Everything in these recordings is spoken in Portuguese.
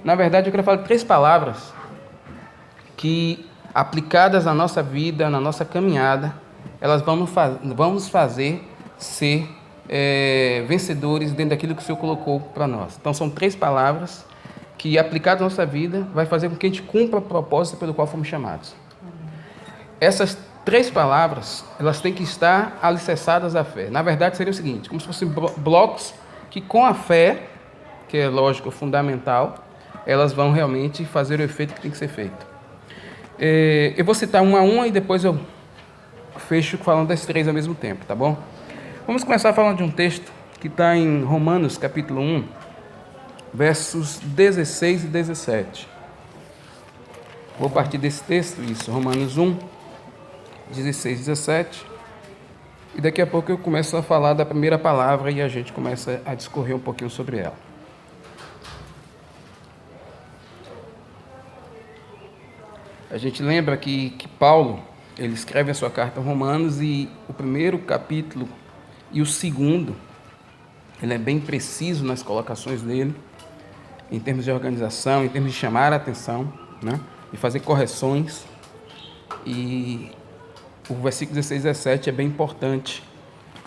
Na verdade, eu quero falar de 3 palavras que, aplicadas na nossa vida, na nossa caminhada, elas vão nos fazer ser vencedores dentro daquilo que o Senhor colocou para nós. Então, são 3 palavras que, aplicadas na nossa vida, vai fazer com que a gente cumpra o propósito pelo qual fomos chamados. Essas 3 palavras, elas têm que estar alicerçadas à fé. Na verdade, seria o seguinte, como se fossem blocos que, com a fé, que é lógico, fundamental, elas vão realmente fazer o efeito que tem que ser feito. Eu vou citar uma a uma e depois eu fecho falando das 3 ao mesmo tempo, tá bom? Vamos começar falando de um texto que está em Romanos, capítulo 1, versos 16 e 17. Vou partir desse texto, Romanos 1, 16 e 17. E daqui a pouco eu começo a falar da primeira palavra e a gente começa a discorrer um pouquinho sobre ela. A gente lembra que Paulo, ele escreve a sua carta aos Romanos e o primeiro capítulo e o segundo, ele é bem preciso nas colocações dele, em termos de organização, em termos de chamar a atenção, né, e fazer correções. E o versículo 16 e 17 é bem importante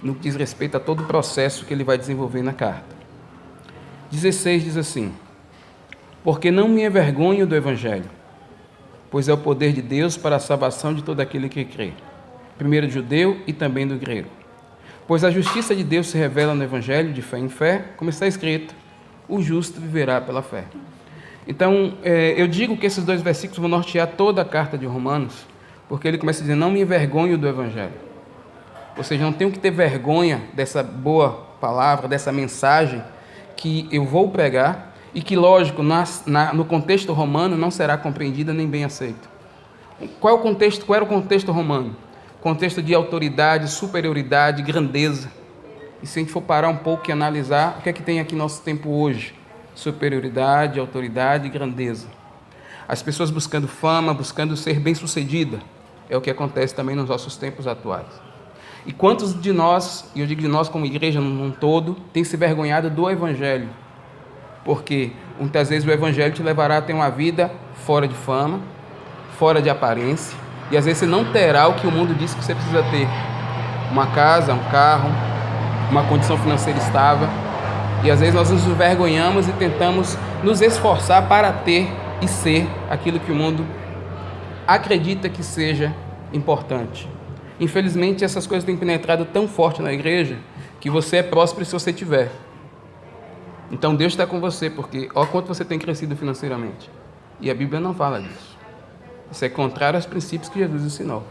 no que diz respeito a todo o processo que ele vai desenvolver na carta. 16 diz assim: porque não me envergonho do Evangelho, pois é o poder de Deus para a salvação de todo aquele que crê, primeiro do judeu e também do grego. Pois a justiça de Deus se revela no Evangelho de fé em fé, como está escrito, o justo viverá pela fé. Então, eu digo que esses 2 versículos vão nortear toda a carta de Romanos, porque ele começa a dizer, não me envergonho do Evangelho. Ou seja, não tenho que ter vergonha dessa boa palavra, dessa mensagem que eu vou pregar e que, lógico, no contexto romano não será compreendida nem bem aceita. Qual era o contexto romano? Contexto de autoridade, superioridade, grandeza. E se a gente for parar um pouco e analisar, o que é que tem aqui no nosso tempo hoje? Superioridade, autoridade e grandeza. As pessoas buscando fama, buscando ser bem-sucedida. É o que acontece também nos nossos tempos atuais. E quantos de nós, e eu digo de nós como igreja num todo, tem se vergonhado do Evangelho? Porque muitas vezes o Evangelho te levará a ter uma vida fora de fama, fora de aparência, e às vezes você não terá o que o mundo diz que você precisa ter. Uma casa, um carro, uma condição financeira estável. E às vezes nós nos envergonhamos e tentamos nos esforçar para ter e ser aquilo que o mundo acredita que seja importante. Infelizmente, essas coisas têm penetrado tão forte na igreja que você é próspero se você tiver. Então Deus está com você, porque olha quanto você tem crescido financeiramente. E a Bíblia não fala disso. Isso é contrário aos princípios que Jesus ensinou.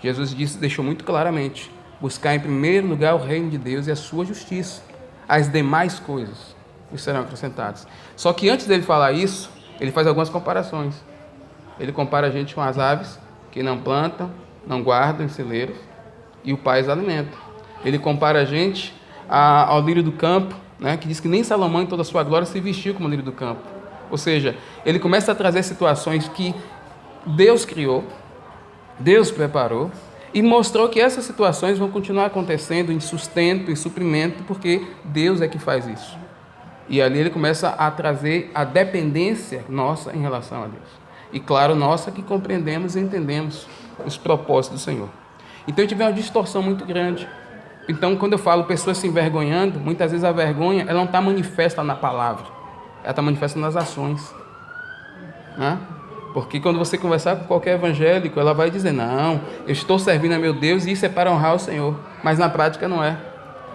Jesus deixou muito claramente, buscar em primeiro lugar o reino de Deus e a sua justiça. As demais coisas serão acrescentadas. Só que antes dele falar isso, ele faz algumas comparações. Ele compara a gente com as aves, que não plantam, não guardam em celeiros, e o Pai as alimenta. Ele compara a gente ao lírio do campo, né, que diz que nem Salomão em toda a sua glória se vestiu como lírio do campo. Ou seja, ele começa a trazer situações que Deus criou, Deus preparou, e mostrou que essas situações vão continuar acontecendo em sustento, em suprimento, porque Deus é que faz isso. E ali ele começa a trazer a dependência nossa em relação a Deus. E claro, nossa que compreendemos e entendemos os propósitos do Senhor. Então a gente vê uma distorção muito grande. Então quando eu falo pessoas se envergonhando, muitas vezes a vergonha ela não está manifesta na palavra, ela está manifesta nas ações, né? Porque quando você conversar com qualquer evangélico, ela vai dizer, não, eu estou servindo a meu Deus e isso é para honrar o Senhor, mas na prática não é.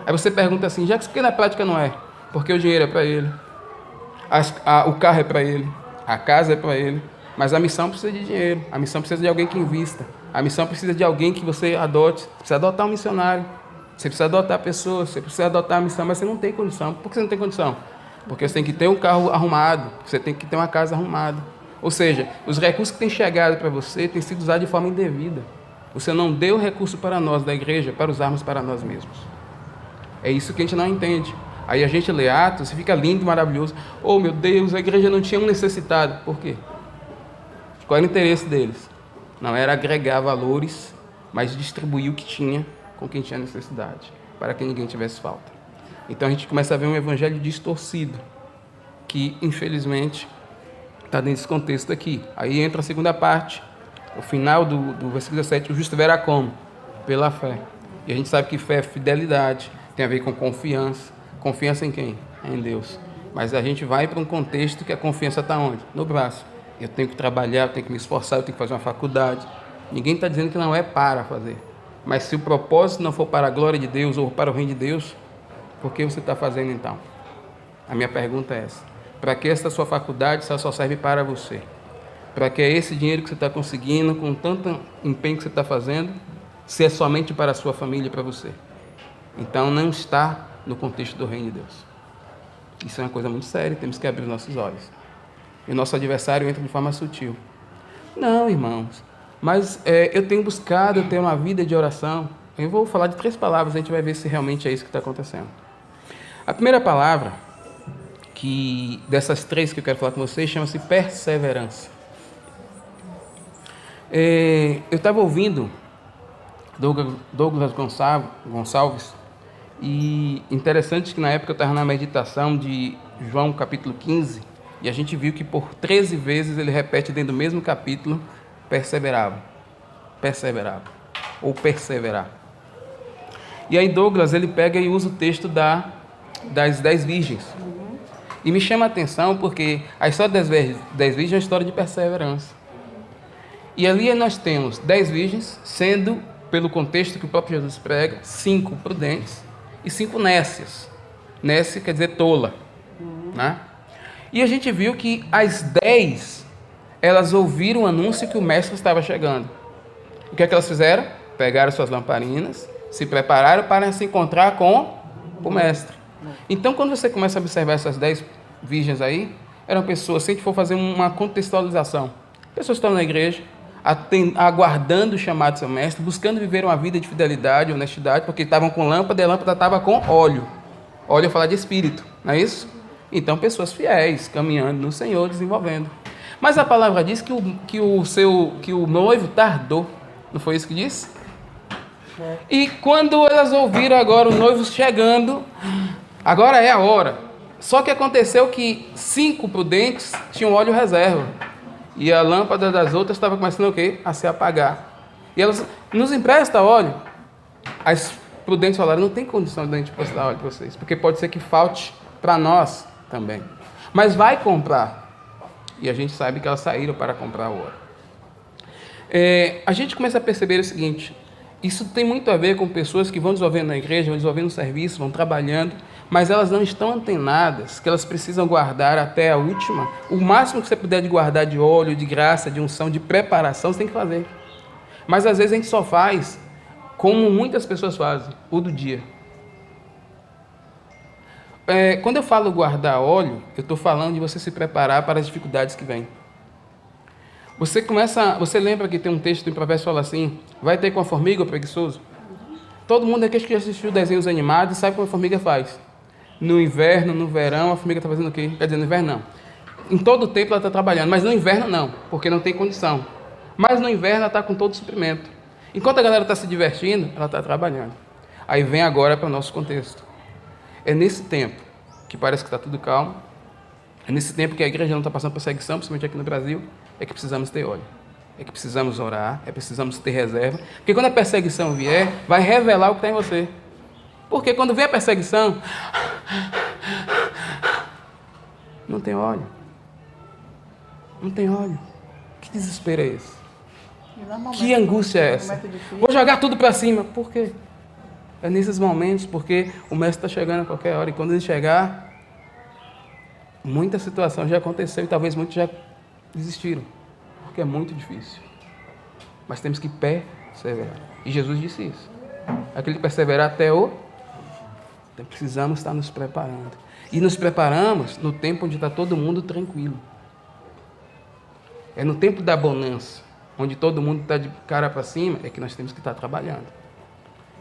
Aí você pergunta assim, já que por que na prática não é? Porque o dinheiro é para ele, o carro é para ele, a casa é para ele, mas a missão precisa de dinheiro, a missão precisa de alguém que invista, a missão precisa de alguém que você adote, você precisa adotar um missionário, você precisa adotar pessoas, você precisa adotar a missão, mas você não tem condição. Por que você não tem condição? Porque você tem que ter um carro arrumado, você tem que ter uma casa arrumada. Ou seja, os recursos que têm chegado para você têm sido usados de forma indevida. Você não deu recurso para nós da igreja para usarmos para nós mesmos. É isso que a gente não entende. Aí a gente lê Atos e fica lindo e maravilhoso. Oh meu Deus, a igreja não tinha um necessitado. Por quê? Qual era o interesse deles? Não era agregar valores, mas distribuir o que tinha com quem tinha necessidade, para que ninguém tivesse falta. Então a gente começa a ver um evangelho distorcido. que, infelizmente, está nesse contexto aqui. Aí entra a segunda parte, o final do versículo 17, o justo verá como? Pela fé. E a gente sabe que fé é fidelidade, tem a ver com confiança. Confiança em quem? Em Deus. Mas a gente vai para um contexto que a confiança está onde? No braço. Eu tenho que trabalhar, eu tenho que me esforçar, eu tenho que fazer uma faculdade. Ninguém está dizendo que não é para fazer. Mas se o propósito não for para a glória de Deus ou para o reino de Deus, por que você está fazendo então? A minha pergunta é essa. Para que essa sua faculdade se ela só serve para você? Para que esse dinheiro que você está conseguindo, com tanto empenho que você está fazendo, se é somente para a sua família e para você? Então não está no contexto do reino de Deus. Isso é uma coisa muito séria, temos que abrir os nossos olhos. E o nosso adversário entra de forma sutil. Não, irmãos, mas eu tenho buscado, eu tenho uma vida de oração. Eu vou falar de 3 palavras, a gente vai ver se realmente é isso que está acontecendo. A primeira palavra, dessas 3 que eu quero falar com vocês, chama-se perseverança. Eu estava ouvindo Douglas Gonçalves, e interessante que na época eu estava na meditação de João capítulo 15, e a gente viu que por 13 vezes ele repete dentro do mesmo capítulo, perseverava, ou perseverar. E aí Douglas, ele pega e usa o texto das 10 virgens. E me chama a atenção porque a história das 10 virgens é uma história de perseverança. E ali nós temos 10 virgens, sendo, pelo contexto que o próprio Jesus prega, 5 prudentes e 5 nécias. Nécia quer dizer tola. Né? E a gente viu que as 10, elas ouviram o anúncio que o mestre estava chegando. O que é que elas fizeram? Pegaram suas lamparinas, se prepararam para se encontrar com o mestre. Então, quando você começa a observar essas 10 virgens aí, eram pessoas, se a gente for fazer uma contextualização, pessoas que estão na igreja, aguardando o chamado do seu mestre, buscando viver uma vida de fidelidade, honestidade, porque estavam com lâmpada e a lâmpada estava com óleo. Óleo fala de espírito, não é isso? Então, pessoas fiéis, caminhando no Senhor, desenvolvendo. Mas a palavra diz que o noivo tardou. Não foi isso que disse? E quando elas ouviram agora o noivo chegando, agora é a hora. Só que aconteceu que 5 prudentes tinham óleo reserva. E a lâmpada das outras estava começando o quê? A se apagar. E elas, nos empresta óleo. As prudentes falaram, não tem condição de a gente prestar óleo para vocês, porque pode ser que falte para nós também. Mas vai comprar. E a gente sabe que elas saíram para comprar o óleo. A gente começa a perceber o seguinte, isso tem muito a ver com pessoas que vão desenvolvendo na igreja, vão desenvolvendo no serviço, vão trabalhando, mas elas não estão antenadas, que elas precisam guardar até a última. O máximo que você puder de guardar de óleo, de graça, de unção, de preparação, você tem que fazer. Mas às vezes a gente só faz como muitas pessoas fazem, o do dia. Quando eu falo guardar óleo, eu estou falando de você se preparar para as dificuldades que vêm. Você lembra que tem um texto em Provérbios que fala assim, vai ter com a formiga o preguiçoso? Todo mundo aqui que já assistiu desenhos animados sabe como a formiga faz. No inverno, no verão, a formiga está fazendo o quê? Quer dizer, no inverno não. Em todo o tempo ela está trabalhando, mas no inverno não, porque não tem condição. Mas no inverno ela está com todo o suprimento. Enquanto a galera está se divertindo, ela está trabalhando. Aí vem agora para o nosso contexto. É nesse tempo que parece que está tudo calmo, é nesse tempo que a igreja não está passando perseguição, principalmente aqui no Brasil, é que precisamos ter óleo. É que precisamos orar, precisamos ter reserva. Porque quando a perseguição vier, vai revelar o que está em você. Porque quando vem a perseguição, não tem óleo. Não tem óleo. Que desespero é esse? Que angústia é essa? Vou jogar tudo para cima. Por quê? É nesses momentos, porque o mestre está chegando a qualquer hora. E quando ele chegar, muita situação já aconteceu e talvez muitos já desistiram. Porque é muito difícil. Mas temos que perseverar. E Jesus disse isso. Aquele que perseverar até o... Então precisamos estar nos preparando. E nos preparamos no tempo onde está todo mundo tranquilo. É no tempo da bonança, onde todo mundo está de cara para cima, é que nós temos que estar trabalhando.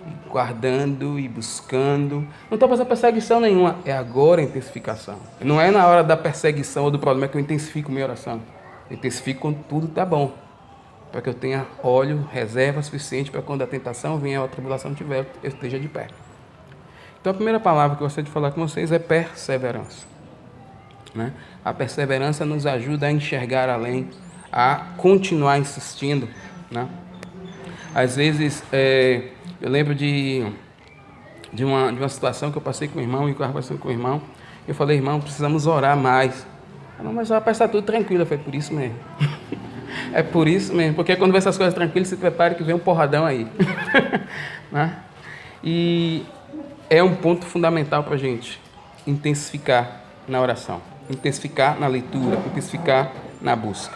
E guardando e buscando. Não estou fazendo perseguição nenhuma. É agora a intensificação. Não é na hora da perseguição ou do problema que eu intensifico minha oração. Eu intensifico quando tudo está bom. Para que eu tenha óleo, reserva suficiente para quando a tentação venha ou a tribulação tiver, eu esteja de pé. Então a primeira palavra que eu gostaria de falar com vocês é perseverança. né? A perseverança nos ajuda a enxergar além, a continuar insistindo, né? Às vezes, eu lembro de uma situação que eu passei com o irmão, e o carro passou com o irmão. Eu falei, irmão, precisamos orar mais. Não, mas já está tudo tranquilo. Eu falei, por isso mesmo. É por isso mesmo, porque quando vê essas coisas tranquilas, se prepare que vem um porradão aí. Né? E é um ponto fundamental para a gente intensificar na oração, intensificar na leitura, intensificar na busca.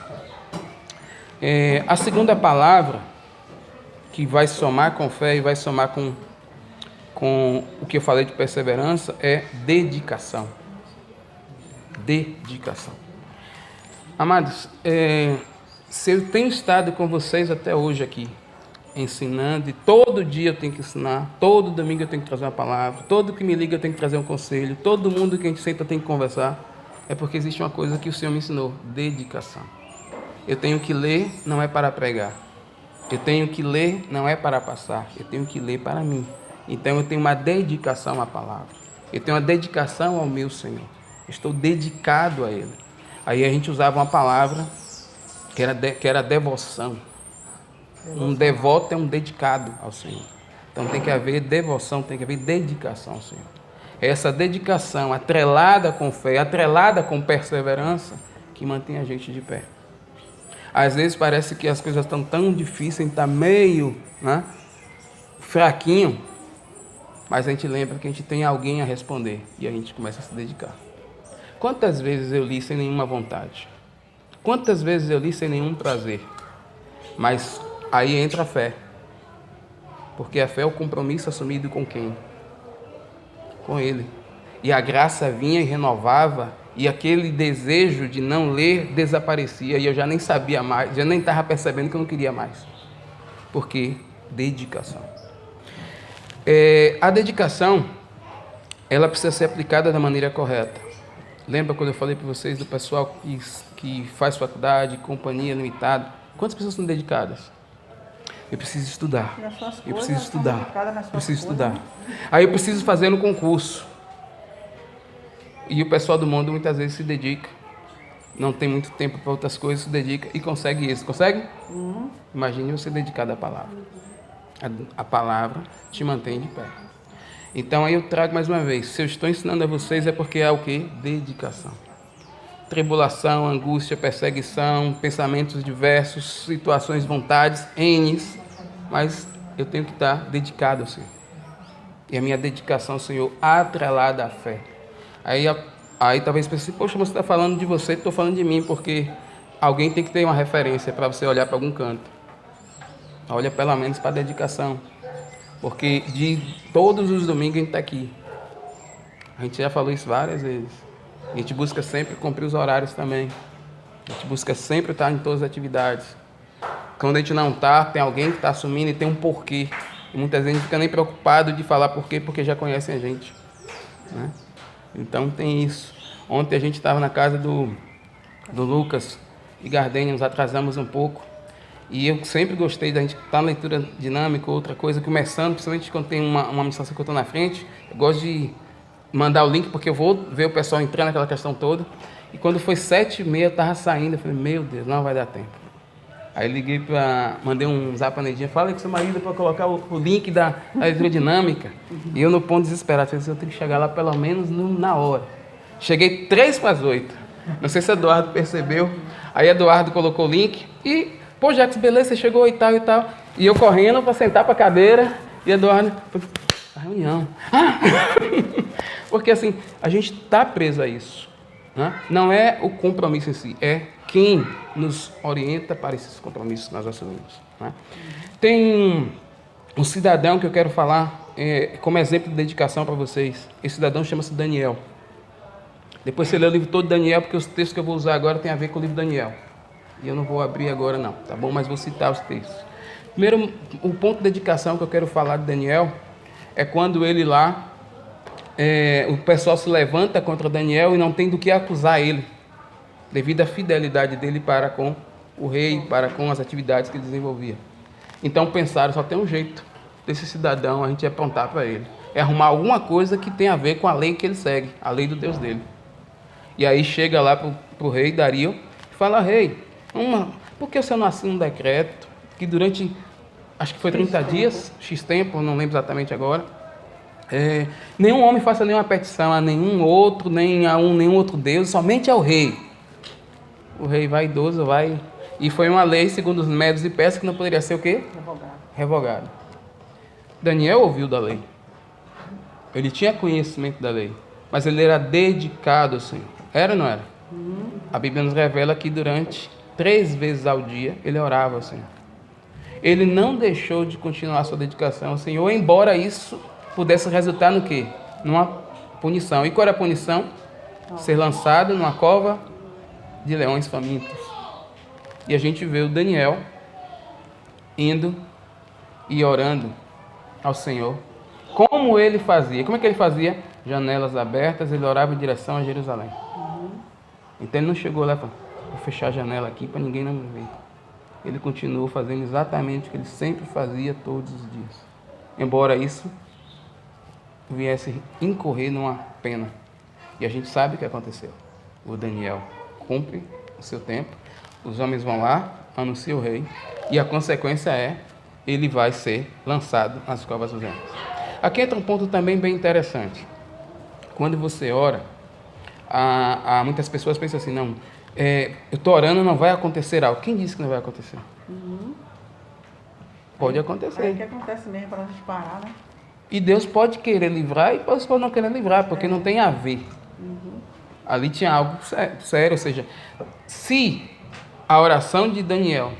A segunda palavra que vai somar com fé e vai somar com o que eu falei de perseverança é dedicação. Dedicação. Amados, se eu tenho estado com vocês até hoje aqui, ensinando, e todo dia eu tenho que ensinar, todo domingo eu tenho que trazer uma palavra, todo que me liga eu tenho que trazer um conselho, todo mundo que a gente senta tem que conversar, é porque existe uma coisa que o Senhor me ensinou: dedicação. Eu tenho que ler, não é para pregar. Eu tenho que ler, não é para passar. Eu tenho que ler para mim. Então eu tenho uma dedicação à palavra. Eu tenho uma dedicação ao meu Senhor. Estou dedicado a Ele. Aí a gente usava uma palavra que era devoção. Um devoto é um dedicado ao Senhor. Então tem que haver devoção, tem que haver dedicação ao Senhor. Essa dedicação atrelada com fé, atrelada com perseverança, que mantém a gente de pé. Às vezes parece que as coisas estão tão difíceis, a gente está meio, né, fraquinho, mas a gente lembra que a gente tem alguém a responder e a gente começa a se dedicar. Quantas vezes eu li sem nenhuma vontade? Quantas vezes eu li sem nenhum prazer? Mas aí entra a fé. Porque a fé é o compromisso assumido com quem? Com Ele. E a graça vinha e renovava, e aquele desejo de não ler desaparecia, e eu já nem sabia mais, já nem estava percebendo que eu não queria mais. Porque dedicação. A dedicação, ela precisa ser aplicada da maneira correta. Lembra quando eu falei para vocês do pessoal que faz faculdade, companhia limitada? Quantas pessoas são dedicadas? Eu preciso estudar. Eu preciso estudar. Eu preciso estudar. Aí eu preciso fazer no concurso. E o pessoal do mundo muitas vezes se dedica. Não tem muito tempo para outras coisas, se dedica e consegue isso. Consegue? Uhum. Imagine você dedicado à palavra. A palavra te mantém de pé. Então aí eu trago mais uma vez. Se eu estou ensinando a vocês é porque é o quê? Dedicação. Tribulação, angústia, perseguição, pensamentos diversos, situações, vontades, N's. Mas eu tenho que estar dedicado ao Senhor. E a minha dedicação ao Senhor atrelada à fé. Aí talvez pense, poxa, mas você está falando de você, estou falando de mim, porque alguém tem que ter uma referência para você olhar para algum canto. Olha pelo menos para a dedicação. Porque de todos os domingos a gente está aqui. A gente já falou isso várias vezes. A gente busca sempre cumprir os horários também. A gente busca sempre estar em todas as atividades. Quando a gente não está, tem alguém que está assumindo e tem um porquê. E muitas vezes a gente fica nem preocupado de falar porquê, porque já conhecem a gente. Né? Então tem isso. Ontem a gente estava na casa do Lucas e Gardênia, nos atrasamos um pouco. E eu sempre gostei da gente estar na leitura dinâmica, outra coisa, começando, principalmente quando tem uma mensagem que eu estou na frente. Eu gosto de mandar o link, porque eu vou ver o pessoal entrando naquela questão toda. E quando foi 7h30, eu estava saindo, eu falei, meu Deus, não vai dar tempo. Aí liguei mandei um zap pra Neidinha, falei com seu marido para colocar o link da leitura dinâmica. E eu no ponto desesperado, falei, eu tenho que chegar lá pelo menos na hora. Cheguei 7:55. Não sei se Eduardo percebeu. Aí Eduardo colocou o link e, pô, Jacques, beleza, você chegou e tal e tal. E eu correndo para sentar para a cadeira e Eduardo, a reunião. Porque assim, a gente está preso a isso. Né? Não é o compromisso em si, é quem nos orienta para esses compromissos que nós assumimos. Né? Tem um cidadão que eu quero falar como exemplo de dedicação para vocês. Esse cidadão chama-se Daniel. Depois você lê o livro todo de Daniel, porque os textos que eu vou usar agora tem a ver com o livro de Daniel. E eu não vou abrir agora não, tá bom? Mas vou citar os textos. Primeiro, o ponto de dedicação que eu quero falar de Daniel é quando ele lá, o pessoal se levanta contra Daniel e não tem do que acusar ele, devido à fidelidade dele para com o rei, para com as atividades que ele desenvolvia. Então pensaram, só tem um jeito desse cidadão a gente apontar para ele. É arrumar alguma coisa que tenha a ver com a lei que ele segue, a lei do Deus dele. E aí chega lá para o rei Dario e fala: rei, por que o senhor não assina um decreto que durante, acho que foi 30 dias, X tempo, não lembro exatamente agora, nenhum homem faça nenhuma petição a nenhum outro, nem a nenhum outro Deus, somente ao rei. O rei vaidoso vai... E foi uma lei, segundo os médios e persas, que não poderia ser o quê? Revogado. Daniel ouviu da lei. Ele tinha conhecimento da lei. Mas ele era dedicado ao Senhor. Era ou não era? A Bíblia nos revela que durante 3 vezes ao dia ele orava ao Senhor. Ele não deixou de continuar a sua dedicação ao Senhor, embora isso pudesse resultar no quê? Numa punição. E qual era a punição? Ser lançado numa cova de leões famintos. E a gente vê o Daniel indo e orando ao Senhor. Como ele fazia? Como é que ele fazia? Janelas abertas, ele orava em direção a Jerusalém. Então ele não chegou lá para fechar a janela aqui para ninguém não me ver. Ele continuou fazendo exatamente o que ele sempre fazia todos os dias. Embora isso viesse incorrer numa pena. E a gente sabe o que aconteceu. O Daniel cumpre o seu tempo. Os homens vão lá, anunciam o rei, e a consequência é, ele vai ser lançado nas covas dos leões. Aqui entra um ponto também bem interessante. Quando você ora, muitas pessoas pensam assim, não, eu estou orando, não vai acontecer algo. Quem disse que não vai acontecer? Pode acontecer. É o que acontece mesmo para a gente parar, né? E Deus pode querer livrar e pode não querer livrar, porque não tem a ver. Ali tinha algo sério, ou seja, se a oração de Daniel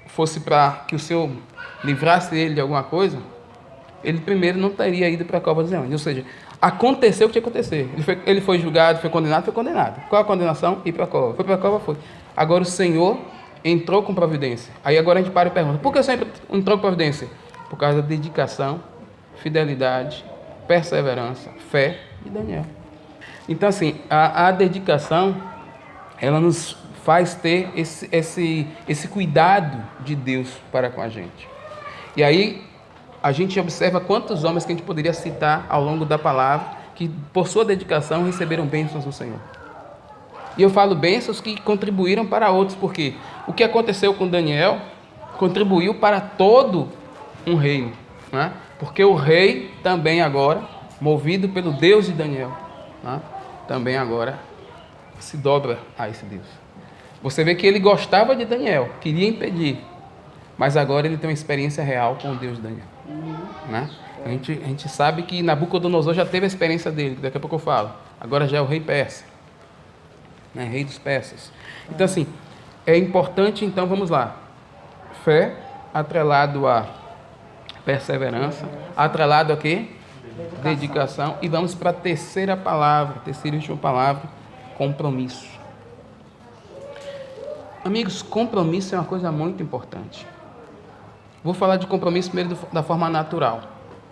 fosse para que o Senhor livrasse ele de alguma coisa, ele primeiro não teria ido para a cova dos leões. Ou seja, aconteceu o que tinha que acontecer. Ele foi julgado, foi condenado. Qual a condenação? Ir para a cova. Foi para a cova? Foi. Agora o Senhor entrou com providência. Aí agora a gente para e pergunta, por que o Senhor entrou com providência? Por causa da dedicação, fidelidade, perseverança, fé de Daniel. Então assim, a dedicação, ela nos faz ter esse cuidado de Deus para com a gente. E aí a gente observa quantos homens que a gente poderia citar ao longo da palavra que por sua dedicação receberam bênçãos do Senhor. E eu falo bênçãos que contribuíram para outros, porque o que aconteceu com Daniel contribuiu para todo um reino, né? Porque o rei também agora, movido pelo Deus de Daniel, né? Também agora se dobra a esse Deus. Você vê que ele gostava de Daniel, queria impedir, mas agora ele tem uma experiência real com o Deus de Daniel. Né? A gente sabe que Nabucodonosor já teve a experiência dele, daqui a pouco eu falo. Agora já é o rei persa, né? Rei dos persas. Então assim, é importante, então vamos lá. Fé, atrelado a perseverança, atrelado a quê? Dedicação. E vamos para a terceira e última palavra, compromisso. Amigos, compromisso é uma coisa muito importante. Vou falar de compromisso primeiro da forma natural.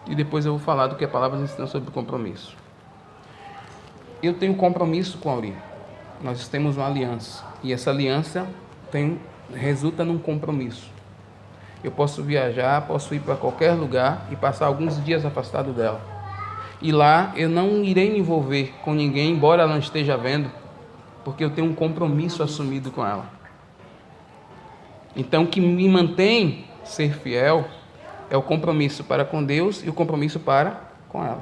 E depois eu vou falar do que a palavra nos ensina sobre compromisso. Eu tenho compromisso com a Auri. Nós temos uma aliança. E essa aliança resulta num compromisso. Eu posso viajar, posso ir para qualquer lugar e passar alguns dias afastado dela. E lá eu não irei me envolver com ninguém, embora ela não esteja vendo, porque eu tenho um compromisso assumido com ela. Então, o que me mantém ser fiel é o compromisso para com Deus e o compromisso para com ela.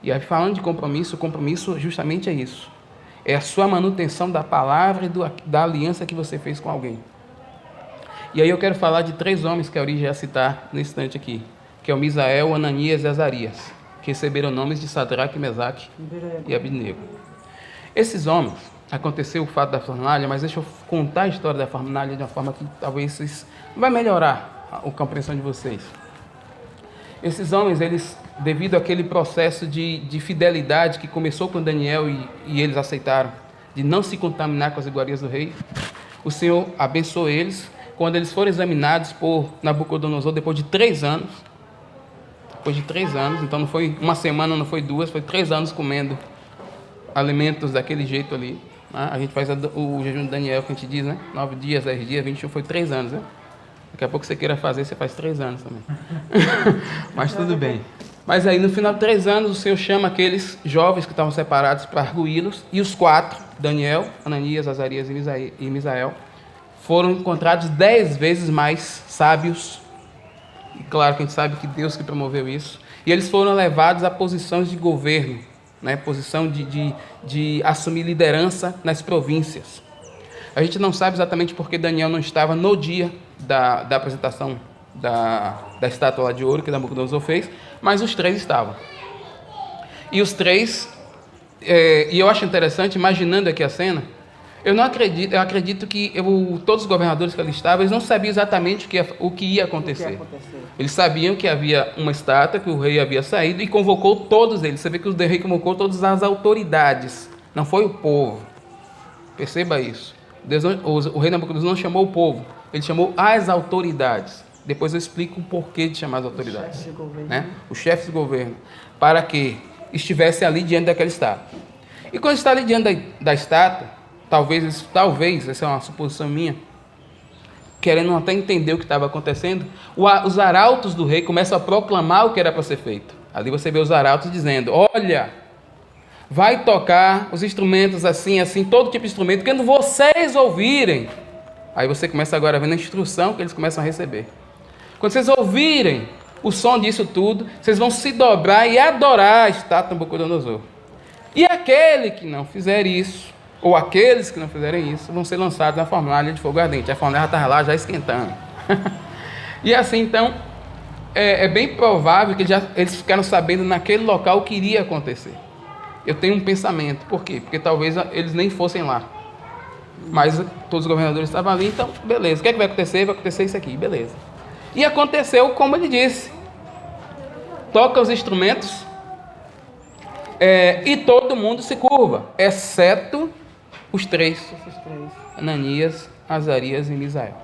E aí, falando de compromisso, o compromisso justamente é isso. É a sua manutenção da palavra e da aliança que você fez com alguém. E aí eu quero falar de 3 homens que a Auri já ia citar no instante aqui, que é o Misael, Ananias e Azarias, que receberam nomes de Sadraque, Mesaque e Abednego. Esses homens, aconteceu o fato da fornalha, mas deixa eu contar a história da fornalha de uma forma que talvez vai melhorar a compreensão de vocês. Esses homens, eles, devido àquele processo de fidelidade que começou com Daniel e eles aceitaram, de não se contaminar com as iguarias do rei, o Senhor abençoou eles. Quando eles foram examinados por Nabucodonosor, depois de 3 anos, então não foi uma semana, não foi 2, foi 3 anos comendo alimentos daquele jeito ali. Né? A gente faz o jejum de Daniel, que a gente diz, né? 9 dias, 10 dias, 21, foi 3 anos, né? Daqui a pouco você queira fazer, você faz 3 anos também. Mas tudo bem. Mas aí no final de 3 anos o Senhor chama aqueles jovens que estavam separados para arguí-los, e os 4, Daniel, Ananias, Azarias e Misael, foram encontrados 10 vezes mais sábios. E claro que a gente sabe que Deus que promoveu isso. E eles foram levados a posições de governo, né? Posição de assumir liderança nas províncias. A gente não sabe exatamente porque Daniel não estava no dia da apresentação da estátua lá de ouro que Nabucodonosor fez, mas os 3 estavam. E os 3, e eu acho interessante, imaginando aqui a cena, eu acredito que todos os governadores que ali estavam, eles não sabiam exatamente o que ia acontecer. Eles sabiam que havia uma estátua, que o rei havia saído e convocou todos eles. Você vê que o rei convocou todas as autoridades, não foi o povo. Perceba isso. O rei Nabucodonosor não chamou o povo, ele chamou as autoridades. Depois eu explico o porquê de chamar as autoridades. Os chefes de governo. Para que estivesse ali diante daquela estátua. E quando está ali diante da estátua, talvez, essa é uma suposição minha, querendo até entender o que estava acontecendo, os arautos do rei começam a proclamar o que era para ser feito. Ali você vê os arautos dizendo: olha, vai tocar os instrumentos assim, todo tipo de instrumento, quando vocês ouvirem. Aí você começa agora a ver a instrução que eles começam a receber. Quando vocês ouvirem o som disso tudo, vocês vão se dobrar e adorar a estátua de Nabucodonosor. E aquele que não fizer isso, ou aqueles que não fizerem isso, vão ser lançados na fornalha de fogo ardente. A fornalha está lá já esquentando. E assim, então, é bem provável que eles ficaram sabendo naquele local o que iria acontecer. Eu tenho um pensamento. Por quê? Porque talvez eles nem fossem lá. Mas todos os governadores estavam ali, então, beleza. O que é que vai acontecer? Vai acontecer isso aqui, beleza. E aconteceu como ele disse. Toca os instrumentos e todo mundo se curva, exceto os 3. Ananias, Azarias e Misael.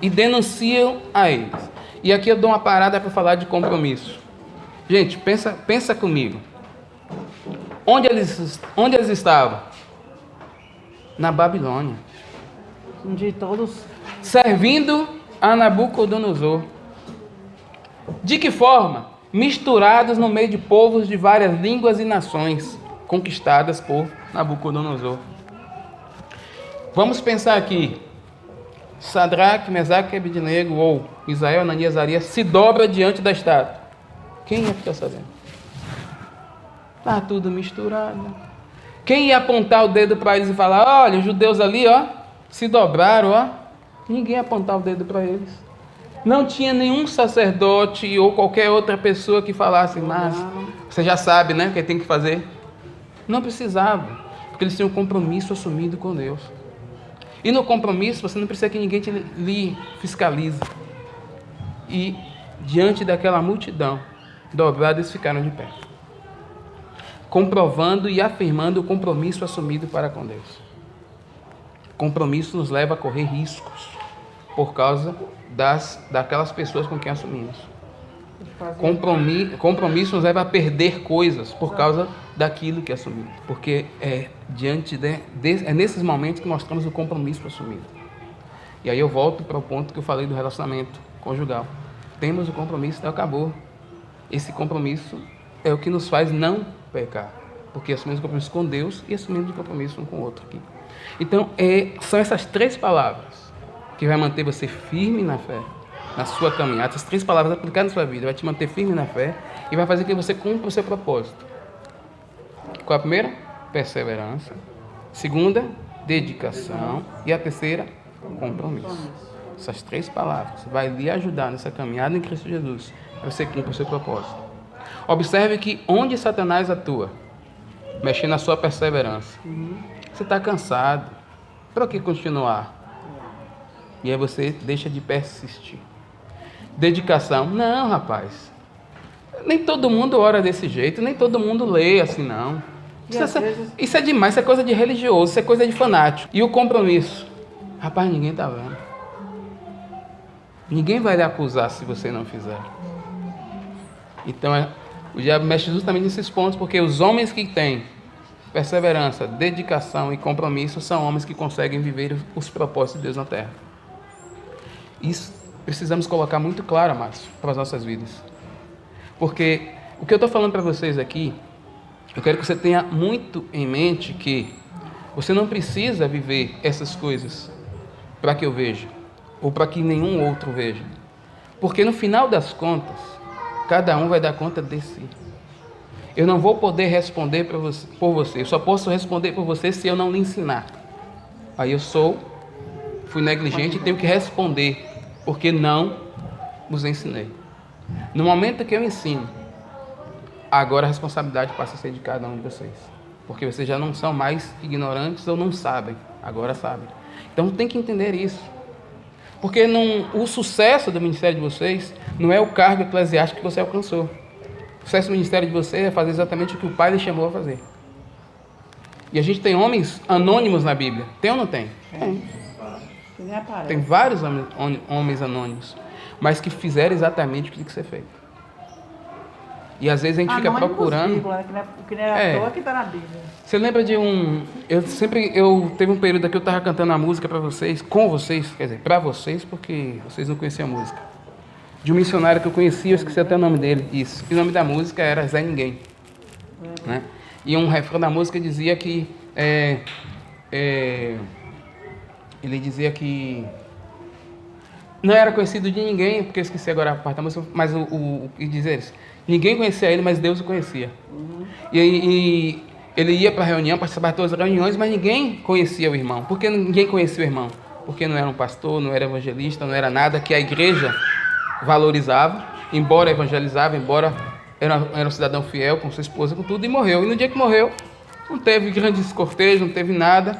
E denunciam a eles. E aqui eu dou uma parada para falar de compromisso. Gente, pensa comigo. Onde eles estavam? Na Babilônia. De todos. Servindo a Nabucodonosor. De que forma? Misturados no meio de povos de várias línguas e nações, conquistadas por Nabucodonosor. Vamos pensar aqui. Sadraque, Mesaque e Abednego, ou Misael, Ananias, Azarias, se dobra diante da estátua. Quem ia ficar sabendo? Está tudo misturado. Quem ia apontar o dedo para eles e falar: olha, os judeus ali, se dobraram, Ninguém ia apontar o dedo para eles. Não tinha nenhum sacerdote ou qualquer outra pessoa que falasse: mas você já sabe, né, o que tem que fazer. Não precisava, porque eles tinham um compromisso assumido com Deus. E no compromisso você não precisa que ninguém lhe fiscalize. E diante daquela multidão, dobrados, eles ficaram de pé, comprovando e afirmando o compromisso assumido para com Deus. Compromisso nos leva a correr riscos por causa daquelas pessoas com quem assumimos. Compromisso nos leva a perder coisas por causa daquilo que assumimos. Porque é nesses momentos que mostramos o compromisso assumido. E aí eu volto para o ponto que eu falei do relacionamento conjugal. Temos o compromisso, então acabou. Esse compromisso é o que nos faz não pecar. Porque assumimos o compromisso com Deus e assumimos o compromisso um com o outro aqui. Então, são essas 3 palavras que vai manter você firme na fé, na sua caminhada. Essas 3 palavras aplicadas na sua vida vai te manter firme na fé e vai fazer com que você cumpra o seu propósito. Qual é a primeira? Perseverança. Segunda, dedicação. E a terceira, compromisso. Essas 3 palavras vai lhe ajudar nessa caminhada em Cristo Jesus para você cumprir o seu propósito. Observe que onde Satanás atua, mexendo na sua perseverança, você está cansado. Para que continuar? E aí você deixa de persistir. Dedicação. Não, rapaz. Nem todo mundo ora desse jeito. Nem todo mundo lê assim, não. Isso é demais. Isso é coisa de religioso. Isso é coisa de fanático. E o compromisso? Rapaz, ninguém está vendo. Ninguém vai lhe acusar se você não fizer. Então, o diabo mexe justamente nesses pontos. Porque os homens que têm perseverança, dedicação e compromisso são homens que conseguem viver os propósitos de Deus na terra. Isso precisamos colocar muito claro, amados, para as nossas vidas. Porque o que eu estou falando para vocês aqui, eu quero que você tenha muito em mente que você não precisa viver essas coisas para que eu veja, ou para que nenhum outro veja. Porque no final das contas, cada um vai dar conta de si. Eu não vou poder responder por você, eu só posso responder por você se eu não lhe ensinar. Aí fui negligente e tenho que responder, porque não vos ensinei. No momento que eu ensino, agora a responsabilidade passa a ser de cada um de vocês. Porque vocês já não são mais ignorantes ou não sabem, agora sabem. Então tem que entender isso. Porque o sucesso do ministério de vocês não é o cargo eclesiástico que você alcançou. O sucesso do ministério de vocês é fazer exatamente o que o Pai lhe chamou a fazer. E a gente tem homens anônimos na Bíblia. Tem ou não tem? Tem. Tem vários homens anônimos, mas que fizeram exatamente o que tem que ser feito. E às vezes a gente fica procurando. Que nem é à toa que está na Bíblia. Você lembra de eu teve um período que eu estava cantando a música para vocês, com vocês, quer dizer, para vocês, porque vocês não conheciam a música. De um missionário que eu conhecia, eu esqueci até o nome dele, isso. E o nome da música era Zé Ninguém. Né? E um refrão da música dizia que ele dizia que não era conhecido de ninguém, porque eu esqueci agora a parte da música, mas o que diz eles? Ninguém conhecia ele, mas Deus o conhecia. E ele ia para a reunião, participava de todas as reuniões, mas ninguém conhecia o irmão. Por que ninguém conhecia o irmão? Porque não era um pastor, não era evangelista, não era nada que a igreja valorizava, embora evangelizava, embora era um cidadão fiel com sua esposa, com tudo, e morreu. E no dia que morreu, não teve grandes cortejos, não teve nada.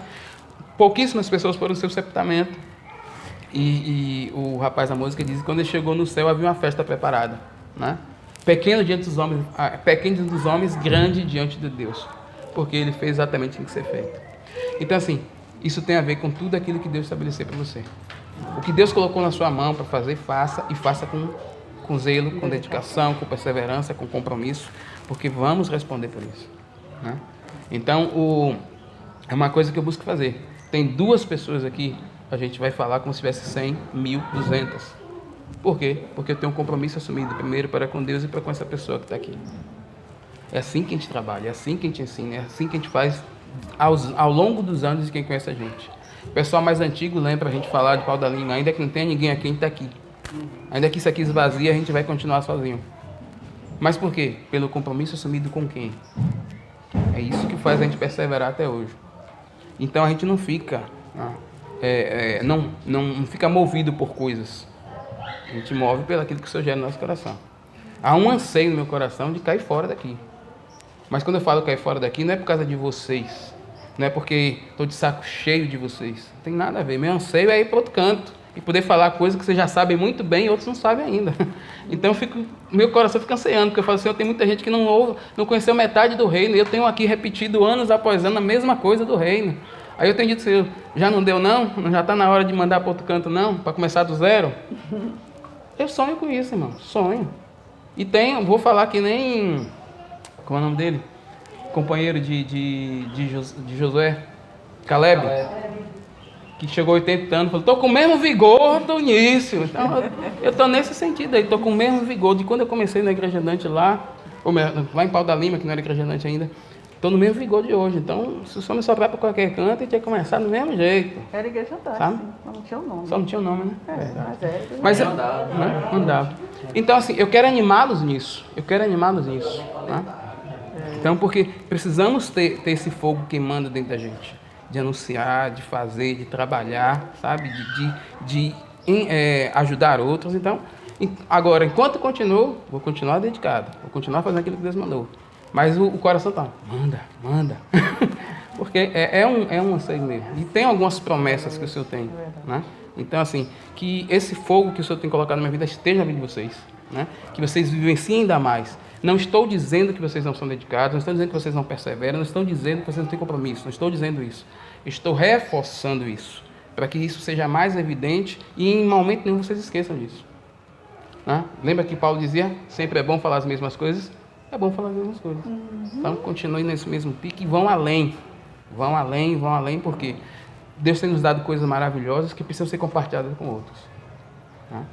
Pouquíssimas pessoas foram no seu sepultamento. E o rapaz da música diz que quando ele chegou no céu havia uma festa preparada, né? Pequeno diante dos homens, grande diante de Deus, porque ele fez exatamente o que tinha que ser feito. Então assim, isso tem a ver com tudo aquilo que Deus estabeleceu para você. O que Deus colocou na sua mão para fazer, faça, e faça com zelo, com dedicação, com perseverança, com compromisso, porque vamos responder por isso, né? Então, é uma coisa que eu busco fazer. Tem 2 pessoas aqui, a gente vai falar como se tivesse 100, 1.000, 200. Por quê? Porque eu tenho um compromisso assumido primeiro para com Deus e para com essa pessoa que está aqui. É assim que a gente trabalha, é assim que a gente ensina, é assim que a gente faz ao longo dos anos de quem conhece a gente. O pessoal mais antigo lembra a gente falar de pau da língua, ainda que não tenha ninguém aqui, a gente está aqui. Ainda que isso aqui esvazia, a gente vai continuar sozinho. Mas por quê? Pelo compromisso assumido com quem? É isso que faz a gente perseverar até hoje. Então a gente não fica, não fica movido por coisas. A gente move pelo aquilo que o Senhor gera no nosso coração. Há um anseio no meu coração de cair fora daqui. Mas quando eu falo cair fora daqui, não é por causa de vocês. Não é porque estou de saco cheio de vocês. Não tem nada a ver. Meu anseio é ir para outro canto e poder falar coisas que vocês já sabem muito bem e outros não sabem ainda. Então meu coração fica ansiando, porque eu falo assim, tem muita gente que não conheceu metade do reino, e eu tenho aqui repetido anos após anos a mesma coisa do reino. Aí eu tenho dito assim, já não deu não? Já está na hora de mandar para outro canto não? Para começar do zero? Eu sonho com isso, irmão, sonho. E vou falar que nem, como é o nome dele? Companheiro de Josué, Caleb. Que chegou a 80 anos, falou, estou com o mesmo vigor do início. Então, eu estou nesse sentido aí, estou com o mesmo vigor de quando eu comecei na Igreja Andante lá em Pau da Lima, que não era Igreja Andante ainda, estou no mesmo vigor de hoje. Então, se o som me soprar para qualquer canto, eu tinha que começar do mesmo jeito. Era Igreja Andante, sabe? Não tinha o nome. Só não tinha o nome, né? Mas andava. Então, assim, eu quero animá-los nisso. Né? Então, porque precisamos ter esse fogo queimando dentro da gente. De anunciar, de fazer, de trabalhar, sabe? De ajudar outros. Então, agora, enquanto continuo, vou continuar dedicado. Vou continuar fazendo aquilo que Deus mandou. Mas o coração tá, manda. Porque é um anseio mesmo. E tem algumas promessas que o Senhor tem, né? Então, assim, que esse fogo que o Senhor tem colocado na minha vida esteja na vida de vocês, né? Que vocês vivenciem ainda mais. Não estou dizendo que vocês não são dedicados, não estou dizendo que vocês não perseveram, não estou dizendo que vocês não têm compromisso, não estou dizendo isso. Estou reforçando isso, para que isso seja mais evidente e em momento nenhum vocês esqueçam disso. Né? Lembra que Paulo dizia, sempre é bom falar as mesmas coisas? É bom falar as mesmas coisas. Então, continuem nesse mesmo pique e vão além, porque Deus tem nos dado coisas maravilhosas que precisam ser compartilhadas com outros. Né?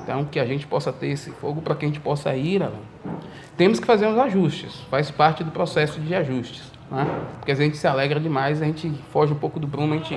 Então, que a gente possa ter esse fogo para que a gente possa ir além. Temos que fazer uns ajustes, faz parte do processo de ajustes, né? Porque a gente se alegra demais, a gente foge um pouco do prumo, a gente